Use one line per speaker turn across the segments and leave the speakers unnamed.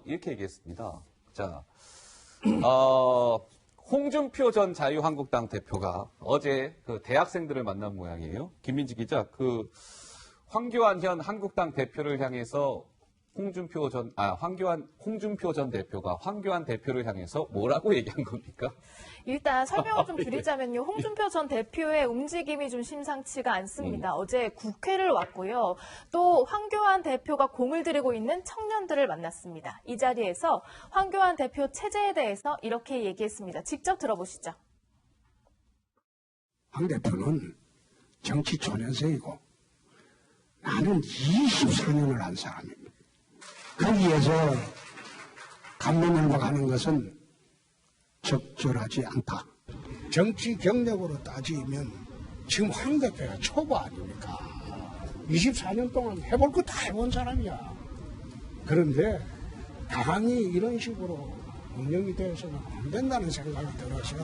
이렇게 얘기했습니다. 자, 홍준표 전 자유한국당 대표가 어제 그 대학생들을 만난 모양이에요. 김민지 기자, 황교안 현 한국당 대표를 향해서 홍준표 전 대표가 황교안 대표를 향해서 뭐라고 얘기한 겁니까?
일단 설명을 좀 드리자면요. 홍준표 전 대표의 움직임이 좀 심상치가 않습니다. 어제 국회를 왔고요. 또 황교안 대표가 공을 들이고 있는 청년들을 만났습니다. 이 자리에서 황교안 대표 체제에 대해서 이렇게 얘기했습니다. 직접 들어보시죠.
황 대표는 정치 초년생이고 나는 24년을 한 사람입니다. 거기에서 감론을박 하는 것은 적절하지 않다. 정치 경력으로 따지면 지금 황 대표가 초보 아닙니까? 24년 동안 해볼 거 다 해본 사람이야. 그런데 당이 이런 식으로 운영이 되어서는 안 된다는 생각이 들어서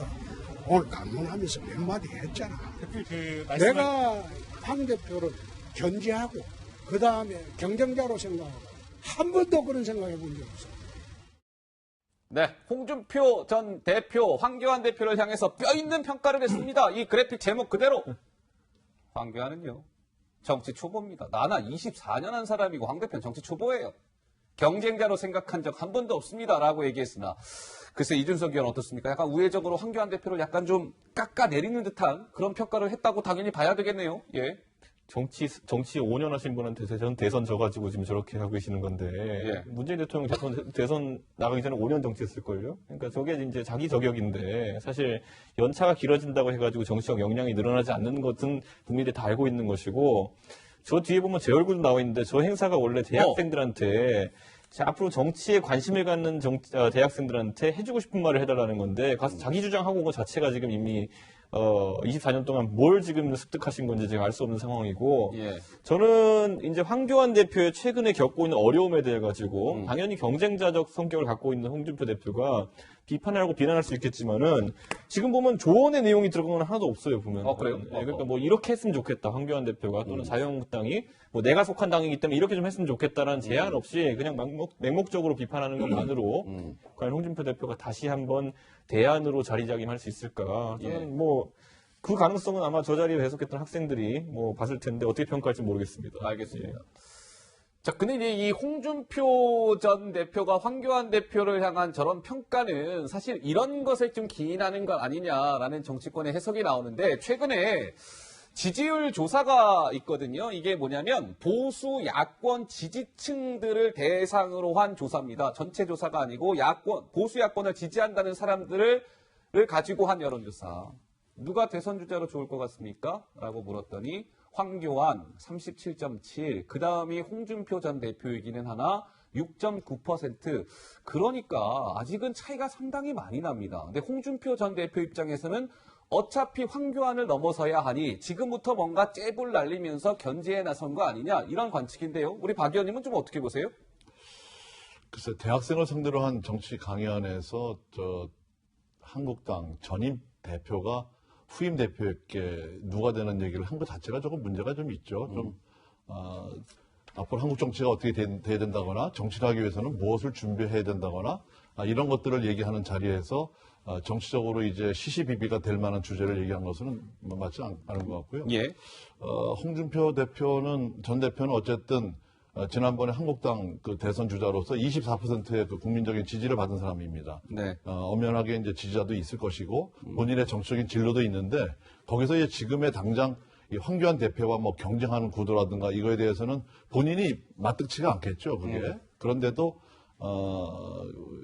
오늘 감론하면서 몇 마디 했잖아. 내가 황 대표를 견제하고 그 다음에 경쟁자로 생각하고 한 번도 그런 생각해 본 적 없어.
네, 홍준표 전 대표, 황교안 대표를 향해서 뼈 있는 평가를 했습니다. 이 그래픽 제목 그대로. 황교안은요, 정치 초보입니다. 나나 24년 한 사람이고 황 대표는 정치 초보예요. 경쟁자로 생각한 적 한 번도 없습니다. 라고 얘기했으나, 글쎄 이준석 의원 어떻습니까? 약간 우회적으로 황교안 대표를 약간 좀 깎아내리는 듯한 그런 평가를 했다고 당연히 봐야 되겠네요. 예.
정치 5년 하신 분한테 대선 져가지고 지금 저렇게 하고 계시는 건데,
예.
문재인 대통령 대선 나가기 전에 5년 정치했을걸요? 그러니까 저게 이제 자기 저격인데, 사실 연차가 길어진다고 해가지고 정치적 역량이 늘어나지 않는 것은 국민들이 다 알고 있는 것이고, 저 뒤에 보면 제 얼굴도 나와 있는데, 저 행사가 원래 대학생들한테, 앞으로 정치에 관심을 갖는 대학생들한테 해주고 싶은 말을 해달라는 건데, 가서 자기 주장하고 온 것 자체가 지금 이미 24년 동안 뭘 지금 습득하신 건지 제가 알 수 없는 상황이고,
예.
저는 이제 황교안 대표의 최근에 겪고 있는 어려움에 대해 가지고 당연히 경쟁자적 성격을 갖고 있는 홍준표 대표가 비판하고 비난할 수 있겠지만은 지금 보면 조언의 내용이 들어간 건 하나도 없어요, 보면.
그래요?
네, 그러니까 뭐 이렇게 했으면 좋겠다, 황교안 대표가 또는 자유한국당이 뭐 내가 속한 당이기 때문에 이렇게 좀 했으면 좋겠다라는 제안 없이 그냥 맹목적으로 비판하는 것만으로 과연 홍준표 대표가 다시 한번 대안으로 자리잡기할 수 있을까? 저는 뭐 그 가능성은 아마 저 자리에 배석했던 학생들이 뭐 봤을 텐데 어떻게 평가할지 모르겠습니다.
알겠습니다. 자, 근데 이제 이 홍준표 전 대표가 황교안 대표를 향한 저런 평가는 사실 이런 것을 좀 기인하는 것 아니냐라는 정치권의 해석이 나오는데, 최근에 지지율 조사가 있거든요. 이게 뭐냐면 보수 야권 지지층들을 대상으로 한 조사입니다. 전체 조사가 아니고 보수 야권을 지지한다는 사람들을 가지고 한 여론조사. 누가 대선 주자로 좋을 것 같습니까? 라고 물었더니 황교안 37.7, 그 다음이 홍준표 전 대표이기는 하나 6.9%. 그러니까 아직은 차이가 상당히 많이 납니다. 근데 홍준표 전 대표 입장에서는 어차피 황교안을 넘어서야 하니 지금부터 뭔가 잽을 날리면서 견제에 나선 거 아니냐, 이런 관측인데요. 우리 박 의원님은 좀 어떻게 보세요?
글쎄, 대학생을 상대로 한 정치 강연에서 한국당 전임 대표가 후임 대표에게 누가 되는 얘기를 한 것 자체가 조금 문제가 좀 있죠. 앞으로 한국 정치가 어떻게 돼야 된다거나 정치를 하기 위해서는 무엇을 준비해야 된다거나 이런 것들을 얘기하는 자리에서 정치적으로 이제 시시비비가 될 만한 주제를 얘기한 것은 맞지 않은 것 같고요.
예.
홍준표 전 대표는 어쨌든 지난번에 한국당 그 대선 주자로서 24%의 그 국민적인 지지를 받은 사람입니다.
네.
엄연하게 이제 지지자도 있을 것이고 본인의 정치적인 진로도 있는데, 거기서 이제 지금의 당장 이 황교안 대표와 뭐 경쟁하는 구도라든가 이거에 대해서는 본인이 마뜩치가 않겠죠, 그게. 그런데도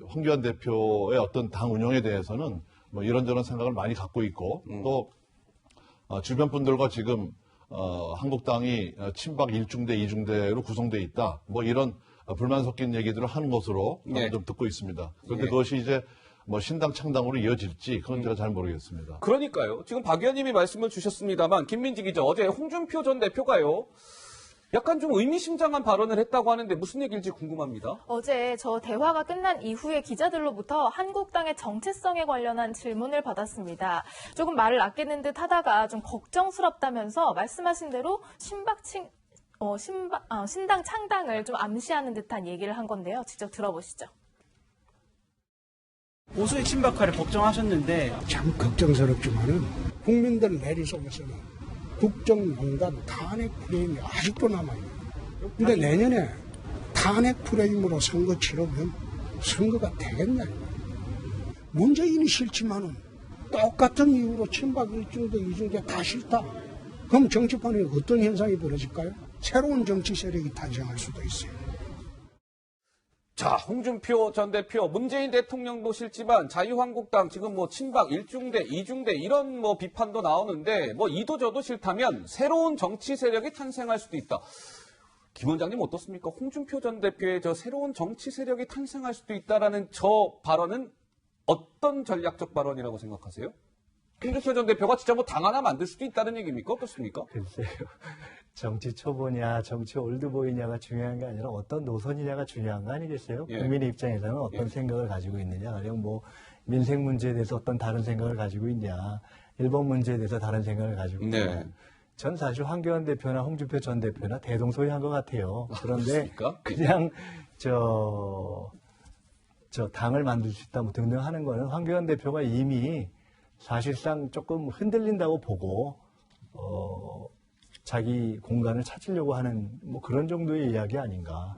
황교안 대표의 어떤 당 운영에 대해서는 뭐 이런저런 생각을 많이 갖고 있고, 또 주변 분들과 지금 한국당이 친박 1중대, 2중대로 구성되어 있다, 뭐 이런 불만 섞인 얘기들을 하는 것으로 좀 듣고 있습니다. 그런데 그것이 이제 뭐 신당 창당으로 이어질지 그건 제가 잘 모르겠습니다.
그러니까요. 지금 박 의원님이 말씀을 주셨습니다만, 김민지 기자, 어제 홍준표 전 대표가요, 약간 좀 의미심장한 발언을 했다고 하는데 무슨 얘기일지 궁금합니다.
어제 저 대화가 끝난 이후에 기자들로부터 한국당의 정체성에 관련한 질문을 받았습니다. 조금 말을 아끼는 듯 하다가 좀 걱정스럽다면서 말씀하신 대로 친박층 신당 창당을 좀 암시하는 듯한 얘기를 한 건데요. 직접 들어보시죠.
보수의 친박화를 걱정하셨는데
참 걱정스럽지만은 국민들 내리 속에서는 국정농단 탄핵 프레임이 아직도 남아있는 거예요. 근데 내년에 탄핵 프레임으로 선거 치르면 선거가 되겠냐. 문재인이 싫지만은 똑같은 이유로 친박 1중대, 2중대 다 싫다. 그럼 정치판에 어떤 현상이 벌어질까요? 새로운 정치 세력이 탄생할 수도 있어요.
자, 홍준표 전 대표, 문재인 대통령도 싫지만 자유한국당 지금 뭐 친박 1중대, 2중대 이런 뭐 비판도 나오는데 뭐 이도 저도 싫다면 새로운 정치 세력이 탄생할 수도 있다. 김 원장님 어떻습니까? 홍준표 전 대표의 저 새로운 정치 세력이 탄생할 수도 있다라는 저 발언은 어떤 전략적 발언이라고 생각하세요? 홍준표 전 대표가 진짜 뭐 당 하나 만들 수도 있다는 얘기입니까? 어떻습니까?
글쎄요. 정치 초보냐, 정치 올드보이냐가 중요한 게 아니라 어떤 노선이냐가 중요한 거 아니겠어요?
예.
국민의 입장에서는 어떤
예.
생각을 가지고 있느냐, 가령 뭐 민생 문제에 대해서 어떤 다른 생각을 가지고 있냐, 일본 문제에 대해서 다른 생각을 가지고 있냐.
네.
전 사실 황교안 대표나 홍준표 전 대표나 대동소이한 것 같아요. 그런데
그렇습니까?
그냥 저 당을 만들 수 있다 뭐 등등 하는 거는 황교안 대표가 이미 사실상 조금 흔들린다고 보고 자기 공간을 찾으려고 하는 뭐 그런 정도의 이야기 아닌가.